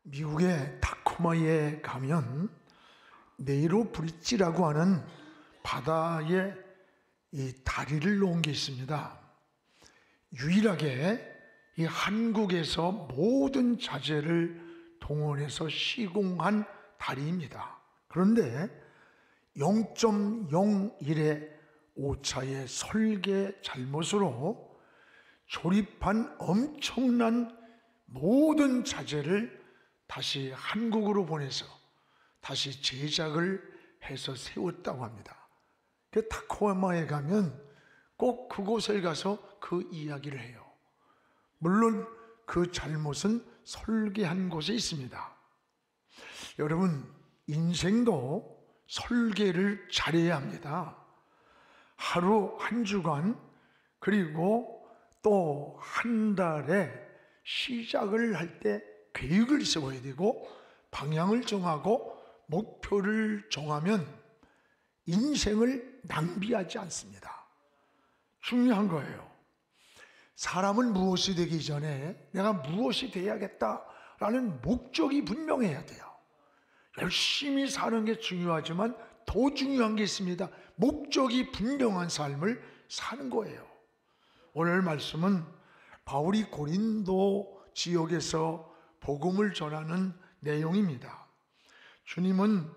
미국의 타코마에 가면 네이로 브릿지라고 하는 바다에 이 다리를 놓은 게 있습니다. 유일하게 이 한국에서 모든 자재를 동원해서 시공한 다리입니다. 그런데 0.01의 오차의 설계 잘못으로 조립한 엄청난 모든 자재를 다시 한국으로 보내서 다시 제작을 해서 세웠다고 합니다. 그 타코마에 가면 꼭 그곳에 가서 그 이야기를 해요. 물론 그 잘못은 설계한 곳에 있습니다. 여러분, 인생도 설계를 잘해야 합니다. 하루 한 주간 그리고 또 한 달에 시작을 할 때 계획을 세워야 되고 방향을 정하고 목표를 정하면 인생을 낭비하지 않습니다. 중요한 거예요. 사람은 무엇이 되기 전에 내가 무엇이 돼야겠다라는 목적이 분명해야 돼요. 열심히 사는 게 중요하지만 더 중요한 게 있습니다. 목적이 분명한 삶을 사는 거예요. 오늘 말씀은 바울이 고린도 지역에서 복음을 전하는 내용입니다. 주님은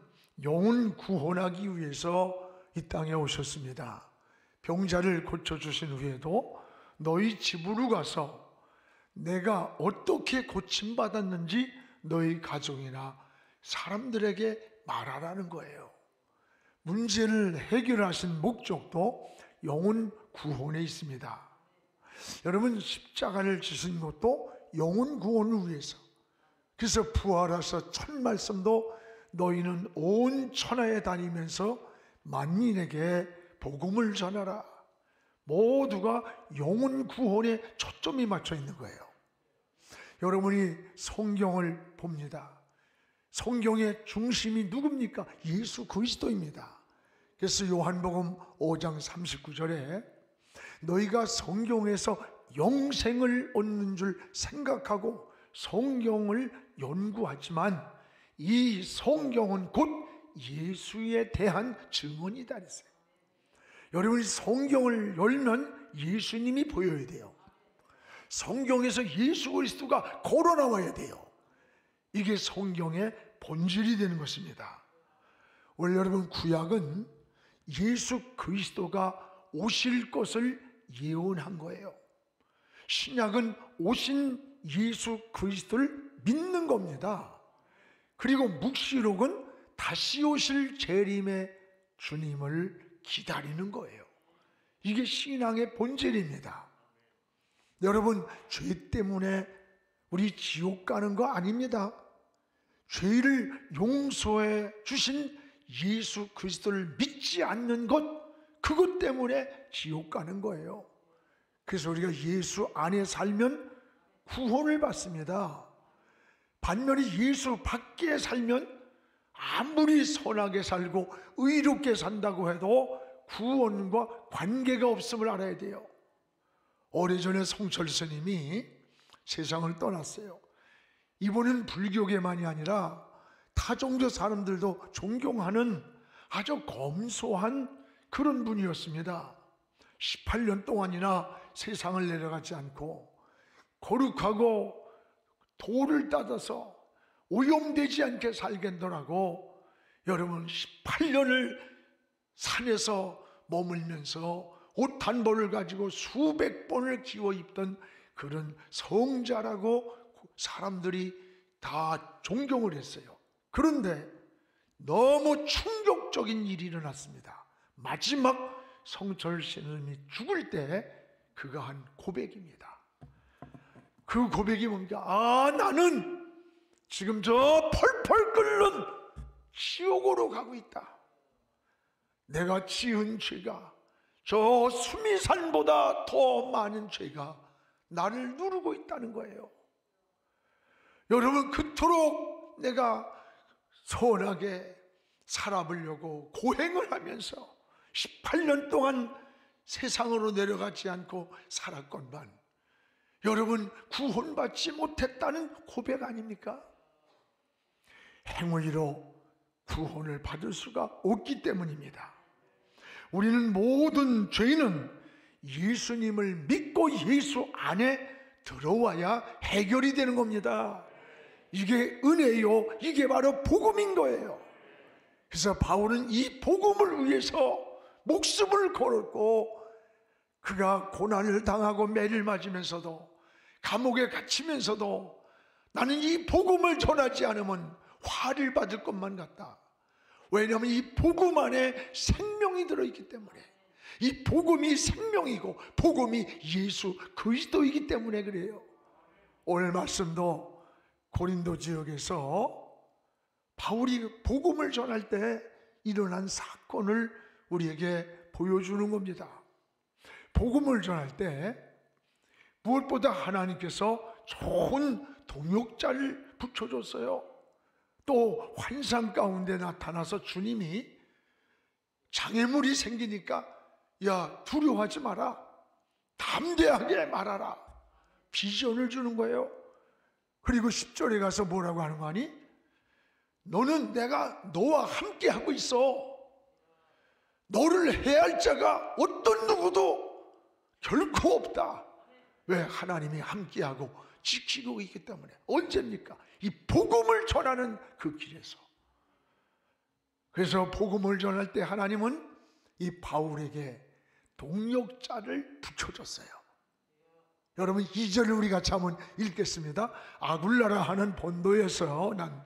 영혼 구원하기 위해서 이 땅에 오셨습니다. 병자를 고쳐주신 후에도 너희 집으로 가서 내가 어떻게 고침받았는지 너희 가족이나 사람들에게 말하라는 거예요. 문제를 해결하신 목적도 영혼 구원에 있습니다. 여러분, 십자가를 지신 것도 영혼 구원을 위해서. 그래서 부활하사 첫 말씀도 너희는 온 천하에 다니면서 만민에게 복음을 전하라. 모두가 영혼 구원에 초점이 맞춰 있는 거예요. 여러분이 성경을 봅니다. 성경의 중심이 누굽니까? 예수 그리스도입니다. 그래서 요한복음 5장 39절에 너희가 성경에서 영생을 얻는 줄 생각하고 성경을 연구하지만 이 성경은 곧 예수에 대한 증언이다 그랬어요. 여러분이 성경을 열면 예수님이 보여야 돼요. 성경에서 예수 그리스도가 걸어 나와야 돼요. 이게 성경의 본질이 되는 것입니다. 원래 여러분, 구약은 예수 그리스도가 오실 것을 예언한 거예요. 신약은 오신 예수 그리스도를 믿는 겁니다. 그리고 묵시록은 다시 오실 재림의 주님을 기다리는 거예요. 이게 신앙의 본질입니다. 여러분, 죄 때문에 우리 지옥 가는 거 아닙니다. 죄를 용서해 주신 예수 그리스도를 믿지 않는 것, 그것 때문에 지옥 가는 거예요. 그래서 우리가 예수 안에 살면 구원을 받습니다. 반면에 예수 밖에 살면 아무리 선하게 살고 의롭게 산다고 해도 구원과 관계가 없음을 알아야 돼요. 오래전에 성철 스님이 세상을 떠났어요. 이분은 불교계만이 아니라 타종교 사람들도 존경하는 아주 검소한 그런 분이었습니다. 18년 동안이나 세상을 내려가지 않고 거룩하고 도를 따라서 오염되지 않게 살겠노라고 여러분 18년을 산에서 머물면서 옷 한 벌을 가지고 수백 번을 기워 입던 그런 성자라고 사람들이 다 존경을 했어요. 그런데 너무 충격적인 일이 일어났습니다. 마지막 성철 스님이 죽을 때 그가 한 고백입니다. 그 고백이 뭡니까? 나는 지금 저 펄펄 끓는 지옥으로 가고 있다. 내가 지은 죄가 저 수미산보다 더 많은 죄가 나를 누르고 있다는 거예요. 여러분, 그토록 내가 선하게 살아보려고 고행을 하면서 18년 동안 세상으로 내려가지 않고 살았건만 여러분, 구원받지 못했다는 고백 아닙니까? 행위로 구원을 받을 수가 없기 때문입니다. 우리는 모든 죄인은 예수님을 믿고 예수 안에 들어와야 해결이 되는 겁니다. 이게 은혜요, 이게 바로 복음인 거예요. 그래서 바울은 이 복음을 위해서 목숨을 걸었고, 그가 고난을 당하고 매를 맞으면서도, 감옥에 갇히면서도 나는 이 복음을 전하지 않으면 화를 받을 것만 같다. 왜냐하면 이 복음 안에 생명이 들어있기 때문에, 이 복음이 생명이고 복음이 예수 그리스도이기 때문에 그래요. 오늘 말씀도 고린도 지역에서 바울이 복음을 전할 때 일어난 사건을 우리에게 보여주는 겁니다. 복음을 전할 때 무엇보다 하나님께서 좋은 동역자를 붙여줬어요. 또 환상 가운데 나타나서 주님이 장애물이 생기니까 야, 두려워하지 마라, 담대하게 말하라, 비전을 주는 거예요. 그리고 10절에 가서 뭐라고 하는 거 아니? 너는 내가 너와 함께 하고 있어. 너를 해할 자가 어떤 누구도 결코 없다. 왜? 하나님이 함께하고 지키고 있기 때문에. 언제입니까? 이 복음을 전하는 그 길에서. 그래서 복음을 전할 때 하나님은 이 바울에게 동역자를 붙여줬어요. 여러분, 2절을 우리 같이 한번 읽겠습니다. 아굴라라 하는 본도에서 난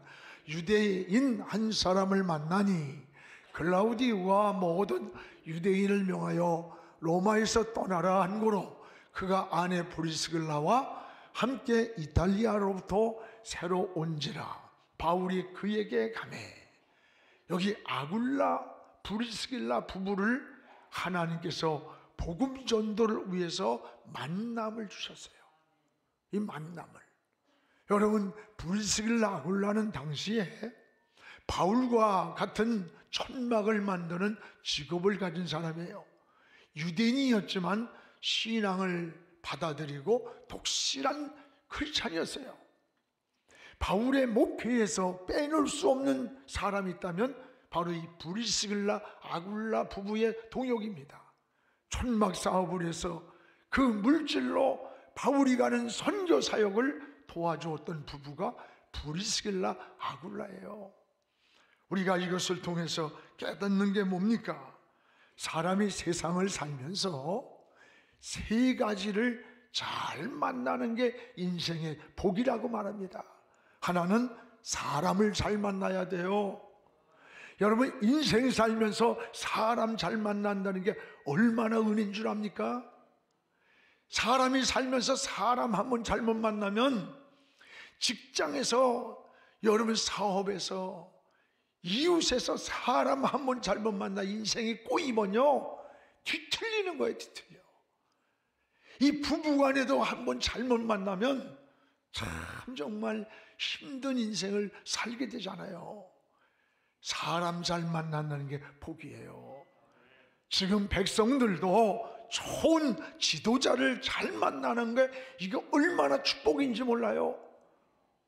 유대인 한 사람을 만나니 글라우디우와 모든 유대인을 명하여 로마에서 떠나라 한 거로 그가 아내 브리스길라와 함께 이탈리아로부터 새로 온지라. 바울이 그에게 가매. 여기 아굴라 브리스길라 부부를 하나님께서 복음 전도를 위해서 만남을 주셨어요. 이 만남을. 여러분, 브리스길라 아굴라는 당시에 바울과 같은 천막을 만드는 직업을 가진 사람이에요. 유대인이었지만 신앙을 받아들이고 독실한 크리스찬이었어요. 바울의 목회에서 빼놓을 수 없는 사람이 있다면 바로 이 브리스길라 아굴라 부부의 동역입니다. 천막 사업을 해서 그 물질로 바울이 가는 선교 사역을 도와주었던 부부가 브리스길라 아굴라예요. 우리가 이것을 통해서 깨닫는 게 뭡니까? 사람이 세상을 살면서 세 가지를 잘 만나는 게 인생의 복이라고 말합니다. 하나는 사람을 잘 만나야 돼요. 여러분, 인생 살면서 사람 잘 만난다는 게 얼마나 은혜인 줄 압니까? 사람이 살면서 사람 한 번 잘못 만나면 직장에서, 여러분 사업에서, 이웃에서 사람 한 번 잘못 만나 인생이 꼬이면요 뒤틀리는 거예요. 뒤틀려. 이 부부간에도 한 번 잘못 만나면 참 정말 힘든 인생을 살게 되잖아요. 사람 잘 만난다는 게 복이에요. 지금 백성들도 좋은 지도자를 잘 만나는 게 이게 얼마나 축복인지 몰라요.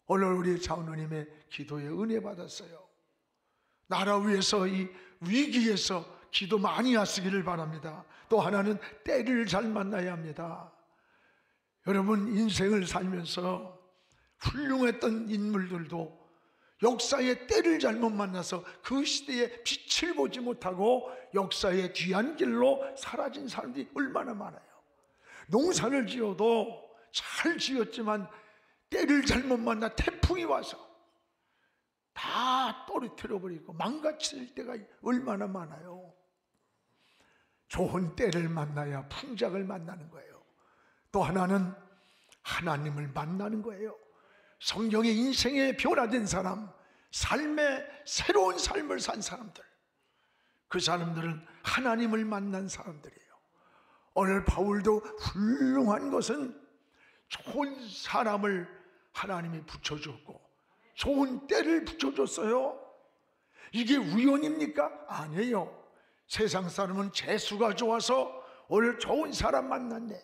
오늘 우리 장로님의 기도에 은혜 받았어요. 나라 위해서 이 위기에서 기도 많이 하시기를 바랍니다. 또 하나는 때를 잘 만나야 합니다. 여러분, 인생을 살면서 훌륭했던 인물들도 역사의 때를 잘못 만나서 그 시대에 빛을 보지 못하고 역사의 뒤안 길로 사라진 사람들이 얼마나 많아요. 농사를 지어도 잘 지었지만 때를 잘못 만나 태풍이 와서 다 떨어뜨려버리고 망가질 때가 얼마나 많아요. 좋은 때를 만나야 풍작을 만나는 거예요. 또 하나는 하나님을 만나는 거예요. 성경의 인생에 변화된 사람, 삶의 새로운 삶을 산 사람들, 그 사람들은 하나님을 만난 사람들이에요. 오늘 바울도 훌륭한 것은 좋은 사람을 하나님이 붙여줬고 좋은 때를 붙여줬어요. 이게 우연입니까? 아니에요. 세상 사람은 재수가 좋아서 오늘 좋은 사람 만났네,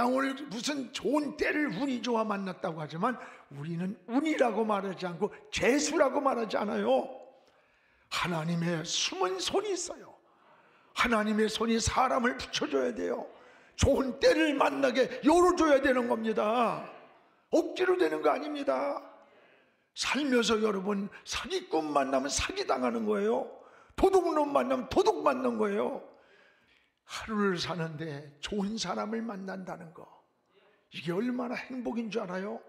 나 오늘 무슨 좋은 때를 운이 좋아 만났다고 하지만 우리는 운이라고 말하지 않고 재수라고 말하지 않아요. 하나님의 숨은 손이 있어요. 하나님의 손이 사람을 붙여줘야 돼요. 좋은 때를 만나게 열어줘야 되는 겁니다. 억지로 되는 거 아닙니다. 살면서 여러분 사기꾼 만나면 사기당하는 거예요. 도둑놈 만나면 도둑 맞는 거예요. 하루를 사는데 좋은 사람을 만난다는 거, 이게 얼마나 행복인 줄 알아요?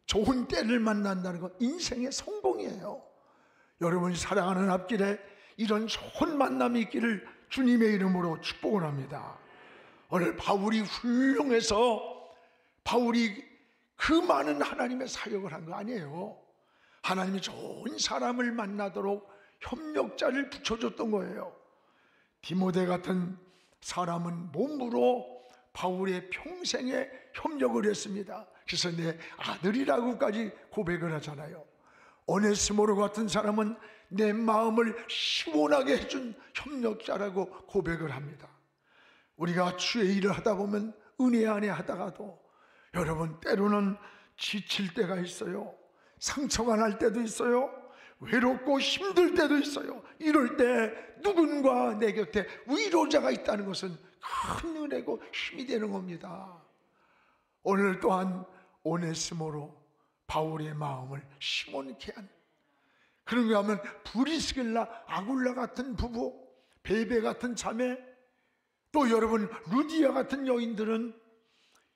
좋은 때를 만난다는 거 인생의 성공이에요. 여러분이 살아가는 앞길에 이런 좋은 만남이 있기를 주님의 이름으로 축복을 합니다. 오늘 바울이 훌륭해서 바울이 그 많은 하나님의 사역을 한 거 아니에요. 하나님이 좋은 사람을 만나도록 협력자를 붙여줬던 거예요. 디모데 같은 사람은 몸으로 바울의 평생에 협력을 했습니다. 그래서 내 아들이라고까지 고백을 하잖아요. 오네시모로 같은 사람은 내 마음을 시원하게 해준 협력자라고 고백을 합니다. 우리가 주의 일을 하다 보면 은혜 안에 하다가도 여러분 때로는 지칠 때가 있어요. 상처가 날 때도 있어요. 외롭고 힘들 때도 있어요. 이럴 때 누군가 내 곁에 위로자가 있다는 것은 큰 은혜고 힘이 되는 겁니다. 오늘 또한 오네시모로 바울의 마음을 시원케 한, 그런가 하면 브리스길라 아굴라 같은 부부, 베베 같은 자매, 또 여러분 루디아 같은 여인들은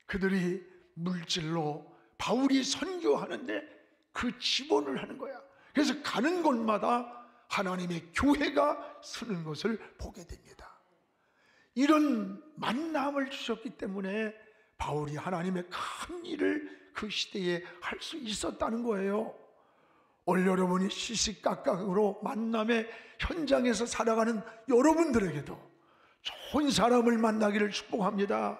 그들이 물질로 바울이 선교하는데 그 지원을 하는 거야. 그래서 가는 곳마다 하나님의 교회가 서는 것을 보게 됩니다. 이런 만남을 주셨기 때문에 바울이 하나님의 큰 일을 그 시대에 할 수 있었다는 거예요. 오늘 여러분이 시시각각으로 만남의 현장에서 살아가는 여러분들에게도 좋은 사람을 만나기를 축복합니다.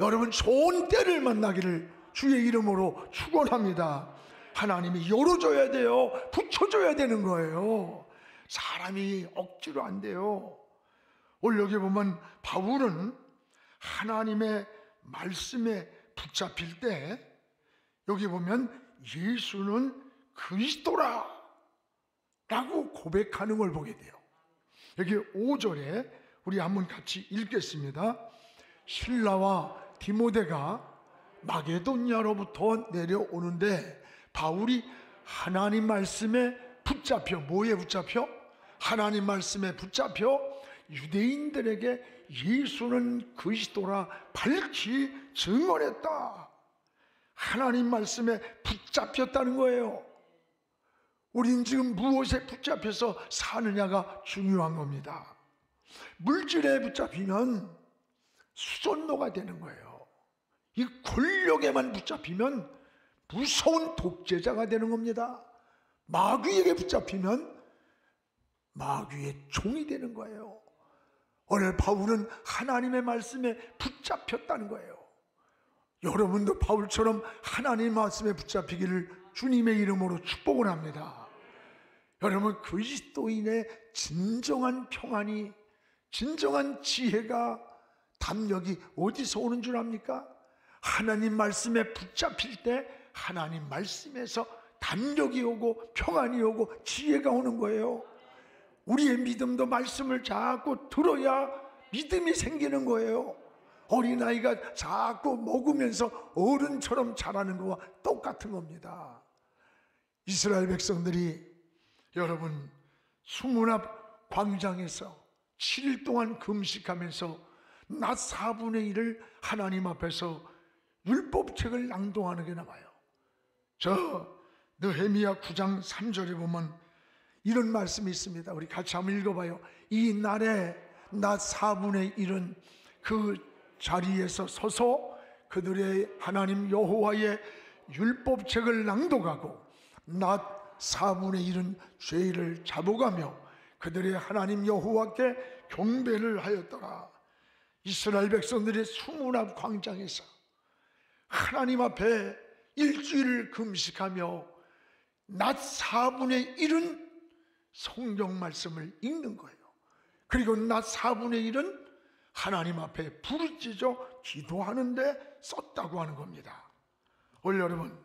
여러분 좋은 때를 만나기를 주의 이름으로 축원합니다. 하나님이 열어줘야 돼요. 붙여줘야 되는 거예요. 사람이 억지로 안 돼요. 오늘 여기 보면 바울은 하나님의 말씀에 붙잡힐 때 여기 보면 예수는 그리스도라 라고 고백하는 걸 보게 돼요. 여기 5절에 우리 한번 같이 읽겠습니다. 실라와 디모데가 마게도냐로부터 내려오는데 바울이 하나님 말씀에 붙잡혀, 뭐에 붙잡혀? 하나님 말씀에 붙잡혀 유대인들에게 예수는 그리스도라 밝히 증언했다. 하나님 말씀에 붙잡혔다는 거예요. 우린 지금 무엇에 붙잡혀서 사느냐가 중요한 겁니다. 물질에 붙잡히면 수존노가 되는 거예요. 이 권력에만 붙잡히면 무서운 독재자가 되는 겁니다. 마귀에게 붙잡히면 마귀의 종이 되는 거예요. 오늘 바울은 하나님의 말씀에 붙잡혔다는 거예요. 여러분도 바울처럼 하나님의 말씀에 붙잡히기를 주님의 이름으로 축복을 합니다. 여러분 그리스도인의 진정한 평안이, 진정한 지혜가, 담력이 어디서 오는 줄 압니까? 하나님 말씀에 붙잡힐 때 하나님 말씀에서 담력이 오고 평안이 오고 지혜가 오는 거예요. 우리의 믿음도 말씀을 자꾸 들어야 믿음이 생기는 거예요. 어린아이가 자꾸 먹으면서 어른처럼 자라는 거와 똑같은 겁니다. 이스라엘 백성들이 여러분 수문 앞 광장에서 7일 동안 금식하면서 낮 4분의 1을 하나님 앞에서 율법책을 낭독하는 게 나와요. 저 느헤미야 9장 3절에 보면 이런 말씀이 있습니다. 우리 같이 한번 읽어봐요. 이 날에 낮 4분의 1은 그 자리에서 서서 그들의 하나님 여호와의 율법책을 낭독하고 낮 4분의 1은 죄를 잡아가며 그들의 하나님 여호와께 경배를 하였더라. 이스라엘 백성들이 수문 앞 광장에서 하나님 앞에 일주일을 금식하며 낮 4분의 1은 성경 말씀을 읽는 거예요. 그리고 낮 4분의 1은 하나님 앞에 부르짖어 기도하는데 썼다고 하는 겁니다. 오늘 여러분,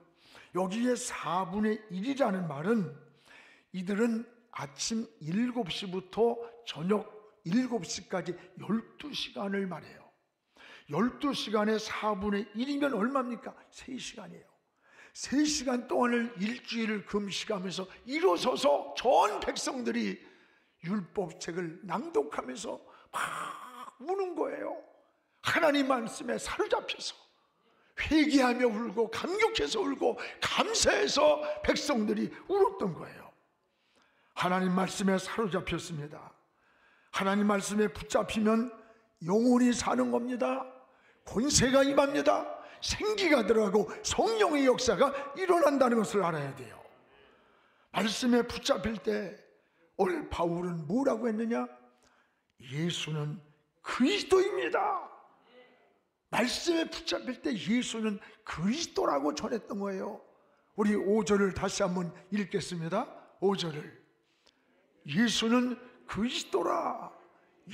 여기에 4분의 1이라는 말은 이들은 아침 7시부터 저녁 7시까지 12시간을 말해요. 12시간에 4분의 1이면 얼마입니까? 3시간이에요. 3시간 동안을 일주일을 금식하면서 일어서서 전 백성들이 율법책을 낭독하면서 막 우는 거예요. 하나님 말씀에 사로잡혀서 회개하며 울고 감격해서 울고 감사해서 백성들이 울었던 거예요. 하나님 말씀에 사로잡혔습니다. 하나님 말씀에 붙잡히면 영혼이 사는 겁니다. 권세가 임합니다. 생기가 들어가고 성령의 역사가 일어난다는 것을 알아야 돼요. 말씀에 붙잡힐 때 오늘 바울은 뭐라고 했느냐? 예수는 그리스도입니다. 말씀에 붙잡힐 때 예수는 그리스도라고 전했던 거예요. 우리 5절을 다시 한번 읽겠습니다. 5절을 예수는 그리스도라,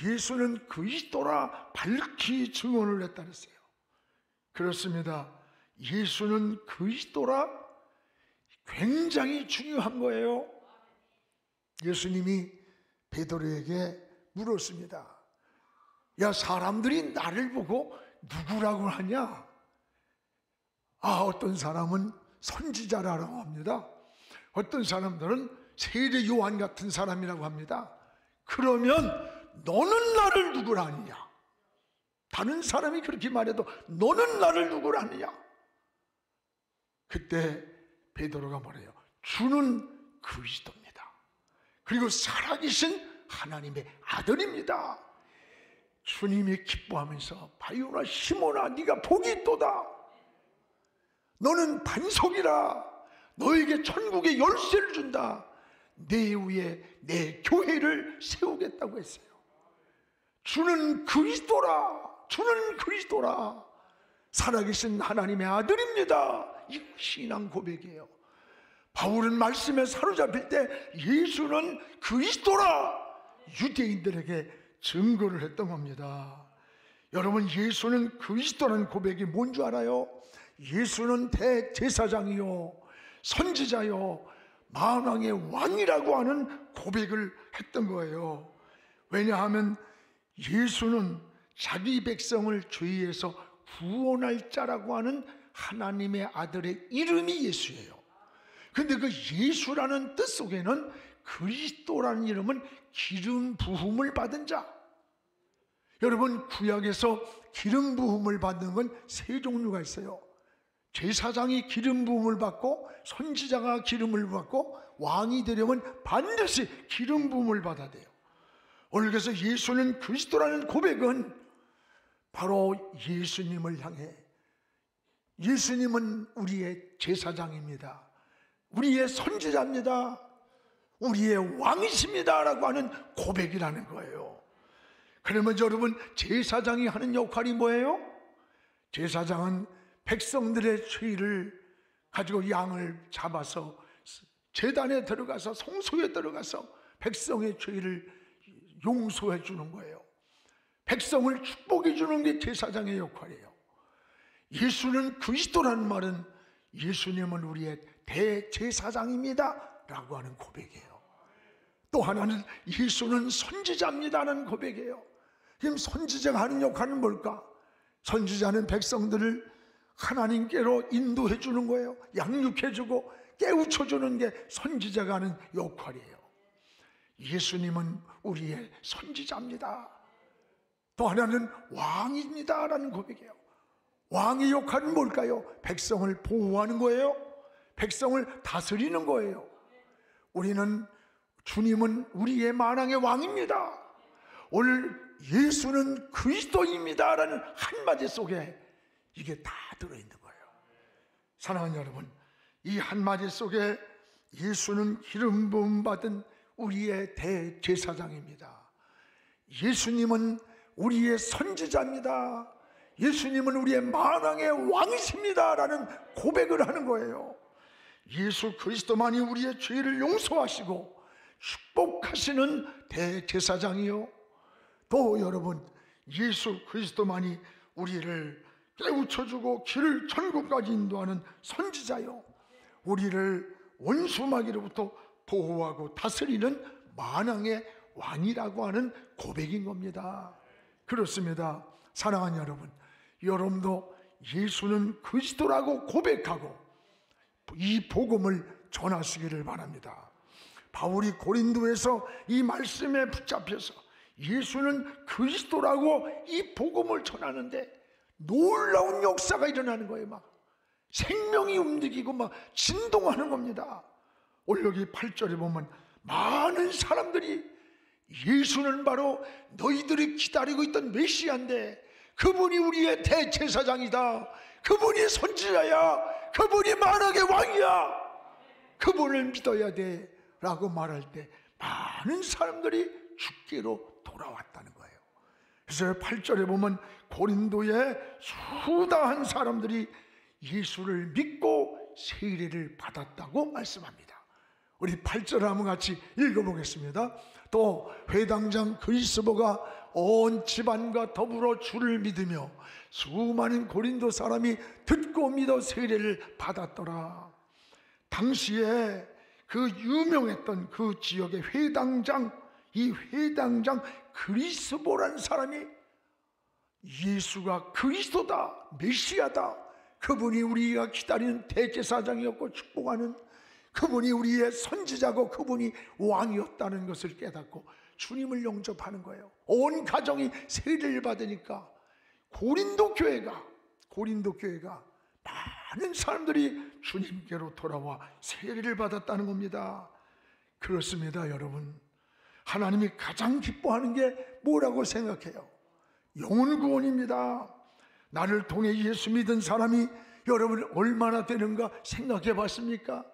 예수는 그리스도라 밝히 증언을 했다 그랬어요. 그렇습니다. 예수는 그리스도라 굉장히 중요한 거예요. 예수님이 베드로에게 물었습니다. 야, 사람들이 나를 보고 누구라고 하냐? 어떤 사람은 선지자라고 합니다. 어떤 사람들은 세례 요한 같은 사람이라고 합니다. 그러면 너는 나를 누구라 하느냐? 다른 사람이 그렇게 말해도 너는 나를 누구라 하느냐? 그때 베드로가 말해요. 주는 그리스도입니다. 그리고 살아계신 하나님의 아들입니다. 주님이 기뻐하면서 바요나 시몬아, 네가 복이 있도다. 너는 반석이라. 너에게 천국의 열쇠를 준다. 내 위에 내 교회를 세우겠다고 했어요. 주는 그리스도라. 주는 그리스도라. 살아계신 하나님의 아들입니다. 이 신앙 고백이에요. 바울은 말씀에 사로잡힐 때 예수는 그리스도라 유대인들에게 증거를 했던 겁니다. 여러분, 예수는 그리스도라는 고백이 뭔 줄 알아요? 예수는 대제사장이요 선지자요 만왕의 왕이라고 하는 고백을 했던 거예요. 왜냐하면 예수는 자기 백성을 죄에서 구원할 자라고 하는 하나님의 아들의 이름이 예수예요. 근데 그 예수라는 뜻 속에는 그리스도라는 이름은 기름 부음을 받은 자. 여러분, 구약에서 기름 부음을 받는 건 세 종류가 있어요. 제사장이 기름 부음을 받고 선지자가 기름을 받고 왕이 되려면 반드시 기름 부음을 받아야 돼요. 오늘 그래서 예수는 그리스도라는 고백은 바로 예수님을 향해, 예수님은 우리의 제사장입니다. 우리의 선지자입니다. 우리의 왕이십니다 라고 하는 고백이라는 거예요. 그러면 여러분, 제사장이 하는 역할이 뭐예요? 제사장은 백성들의 죄를 가지고 양을 잡아서 제단에 들어가서 성소에 들어가서 백성의 죄를 용서해 주는 거예요. 백성을 축복해 주는 게 제사장의 역할이에요. 예수는 그리스도라는 말은 예수님은 우리의 대제사장입니다 라고 하는 고백이에요. 또 하나는 예수는 선지자입니다라는 고백이에요. 그럼 선지자가 하는 역할은 뭘까? 선지자는 백성들을 하나님께로 인도해 주는 거예요. 양육해 주고 깨우쳐 주는 게 선지자가 하는 역할이에요. 예수님은 우리의 선지자입니다. 또 하나는 왕입니다 라는 고백이에요. 왕의 역할은 뭘까요? 백성을 보호하는 거예요. 백성을 다스리는 거예요. 주님은 우리의 만왕의 왕입니다. 오늘 예수는 그리스도입니다 라는 한마디 속에 이게 다 들어있는 거예요. 사랑하는 여러분, 이 한마디 속에 예수는 기름 부음 받은 우리의 대제사장입니다. 예수님은 우리의 선지자입니다. 예수님은 우리의 만왕의 왕이십니다 라는 고백을 하는 거예요. 예수 그리스도만이 우리의 죄를 용서하시고 축복하시는 대제사장이요, 또 여러분, 예수 그리스도만이 우리를 깨우쳐주고 길을 천국까지 인도하는 선지자요, 우리를 원수마귀로부터 보호하고 다스리는 만왕의 왕이라고 하는 고백인 겁니다. 그렇습니다. 사랑하는 여러분, 여러분도 예수는 그리스도라고 고백하고 이 복음을 전하시기를 바랍니다. 바울이 고린도에서 이 말씀에 붙잡혀서 예수는 그리스도라고 이 복음을 전하는데 놀라운 역사가 일어나는 거예요. 막 생명이 움직이고 막 진동하는 겁니다. 오늘 여기 8절에 보면 많은 사람들이 예수는 바로 너희들이 기다리고 있던 메시아인데, 그분이 우리의 대제사장이다, 그분이 선지자야, 그분이 만왕의 왕이야, 그분을 믿어야 돼 라고 말할 때 많은 사람들이 주께로 돌아왔다는 거예요. 그래서 8절에 보면 고린도에 수다한 사람들이 예수를 믿고 세례를 받았다고 말씀합니다. 우리 8절 한번 같이 읽어보겠습니다. 또 회당장 그리스도가 온 집안과 더불어 주를 믿으며 수많은 고린도 사람이 듣고 믿어 세례를 받았더라. 당시에 그 유명했던 그 지역의 회당장, 이 회당장 그리스도라는 사람이 예수가 그리스도다, 메시아다, 그분이 우리가 기다리는 대제사장이었고 축복하는 그분이 우리의 선지자고 그분이 왕이었다는 것을 깨닫고 주님을 영접하는 거예요. 온 가정이 세례를 받으니까 고린도 교회가 많은 사람들이 주님께로 돌아와 세례를 받았다는 겁니다. 그렇습니다. 여러분, 하나님이 가장 기뻐하는 게 뭐라고 생각해요? 영혼 구원입니다. 나를 통해 예수 믿은 사람이 여러분 얼마나 되는가 생각해 봤습니까?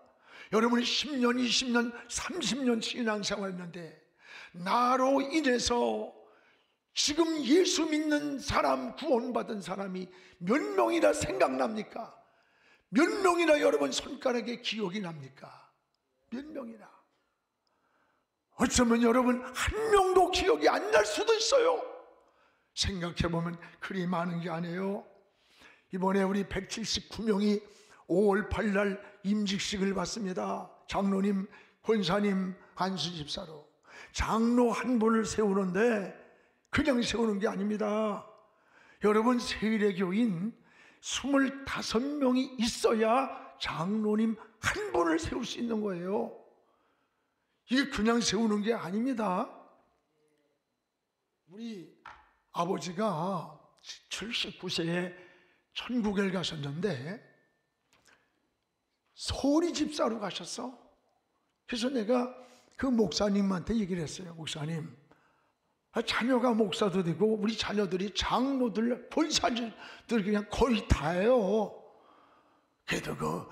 여러분이 10년, 20년, 30년 신앙생활 했는데 나로 인해서 지금 예수 믿는 사람, 구원받은 사람이 몇 명이나 생각납니까? 몇 명이나 여러분 손가락에 기억이 납니까? 몇 명이나? 어쩌면 여러분 한 명도 기억이 안 날 수도 있어요. 생각해보면 그리 많은 게 아니에요. 이번에 우리 179명이 5월 8일 임직식을 받습니다. 장로님, 권사님, 간수집사로 장로 한 분을 세우는데 그냥 세우는 게 아닙니다. 여러분, 세례교인 25명이 있어야 장로님 한 분을 세울 수 있는 거예요. 이게 그냥 세우는 게 아닙니다. 우리 아버지가 79세에 천국에 가셨는데 소리 집사로 가셨어. 그래서 내가 그 목사님한테 얘기를 했어요. 목사님, 자녀가 목사도 되고 우리 자녀들이 장로들, 권사들 그냥 거의 다예요. 그래도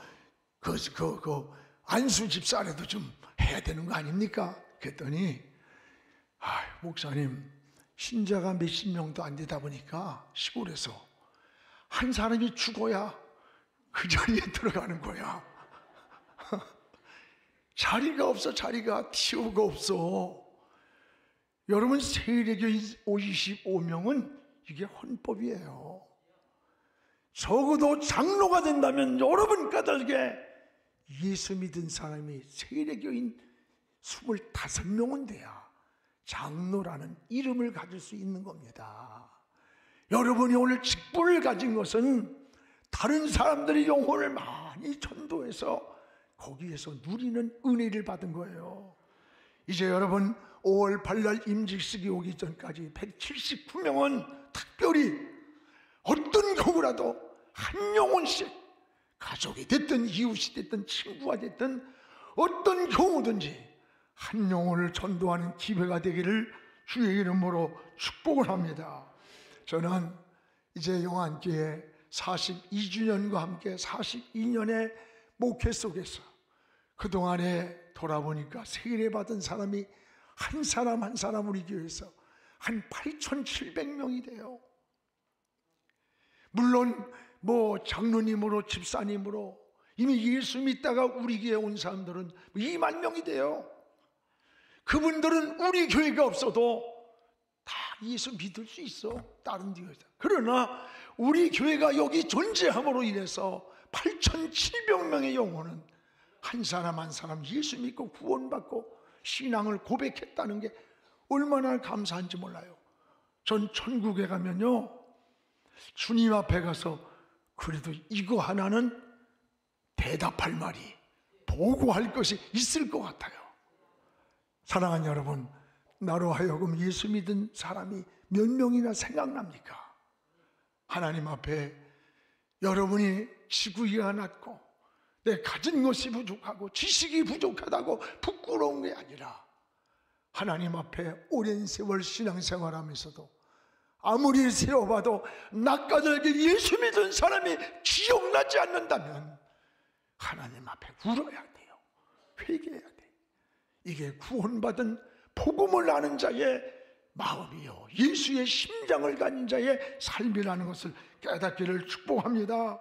그 안수 집사라도 좀 해야 되는 거 아닙니까? 그랬더니 목사님, 신자가 몇십 명도 안 되다 보니까 시골에서 한 사람이 죽어야 그 자리에 들어가는 거야. 자리가 없어. 자리가 티오가 없어. 여러분, 세례교인 55명은 이게 헌법이에요. 적어도 장로가 된다면 여러분 까닭에 예수 믿은 사람이 세례교인 25명은 돼야 장로라는 이름을 가질 수 있는 겁니다. 여러분이 오늘 직분을 가진 것은 다른 사람들이 영혼을 많이 전도해서 거기에서 누리는 은혜를 받은 거예요. 이제 여러분 5월 8일 임직식이 오기 전까지 179명은 특별히 어떤 경우라도 한 영혼씩, 가족이 됐든 이웃이 됐든 친구가 됐든 어떤 경우든지 한 영혼을 전도하는 기회가 되기를 주의 이름으로 축복을 합니다. 저는 이제 영안교회 42주년과 함께 42년의 목회 속에서 그동안에 돌아보니까 세례받은 사람이 한 사람 한 사람 우리 교회에서 한 8,700명이 돼요. 물론 장로님으로 집사님으로 이미 예수 믿다가 우리 교회에 온 사람들은 2만 명이 돼요. 그분들은 우리 교회가 없어도 다 예수 믿을 수 있어, 다른 교회. 그러나 우리 교회가 여기 존재함으로 인해서 8,700명의 영혼은 한 사람 한 사람 예수 믿고 구원받고 신앙을 고백했다는 게 얼마나 감사한지 몰라요. 전 천국에 가면요, 주님 앞에 가서 그래도 이거 하나는 대답할 말이, 보고할 것이 있을 것 같아요. 사랑하는 여러분, 나로 하여금 예수 믿은 사람이 몇 명이나 생각납니까? 하나님 앞에 여러분이 지구가 낮고 내 가진 것이 부족하고 지식이 부족하다고 부끄러운 게 아니라, 하나님 앞에 오랜 세월 신앙생활하면서도 아무리 세워봐도 낯가늘게 예수 믿은 사람이 기억나지 않는다면 하나님 앞에 울어야 돼요. 회개해야 돼요. 이게 구원받은 복음을 아는 자의 마음이요, 예수의 심장을 가진 자의 삶이라는 것을 깨닫기를 축복합니다.